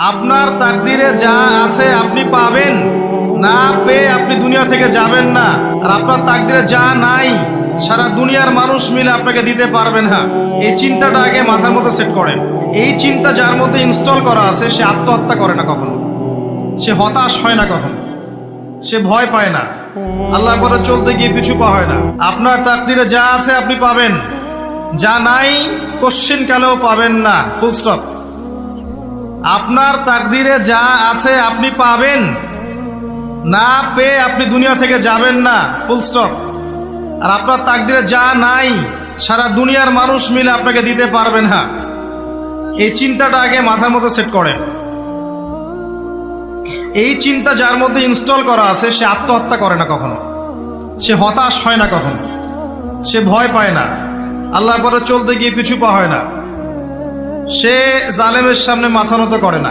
আপনার তাকদিরে যা আছে আপনি পাবেন, না পেয়ে আপনি দুনিয়া থেকে যাবেন না। আর আপনার তাকদিরে যা নাই সারা দুনিয়ার মানুষ মিলে আপনাকে দিতে পারবে না। এই চিন্তাটা আগে মাথার মধ্যে সেট করেন। এই চিন্তা যার মধ্যে ইনস্টল করা আছে সে আত্মহত্যা করে না কখনো, সে হতাশ হয় না কখনো, সে ভয় পায় না, আল্লাহর পথে চলতে গিয়ে পিছু পা হয় না। আপনার তাকদিরে যা আছে আপনি পাবেন, যা নাই কোশ্চেন কালেও পাবেন না, ফুল স্টপ। আপনার তাকদিরে যা আছে আপনি পাবেন, না পেয়ে আপনি দুনিয়া থেকে যাবেন না, ফুল স্টপ। আর আপনার তাকদিরে যা নাই সারা দুনিয়ার মানুষ মিলে আপনাকে দিতে পারবে না। এই চিন্তাটা আগে মাথার মধ্যে সেট করেন। এই চিন্তা যার মধ্যে ইনস্টল করা আছে সে আত্মহত্যা করে না কখনো, সে হতাশ হয় না কখনো, সে ভয় পায় না, আল্লাহর পথে চলতে গিয়ে পিছু পা হয় না, সে জালেমের সামনে মাথা নত করে না।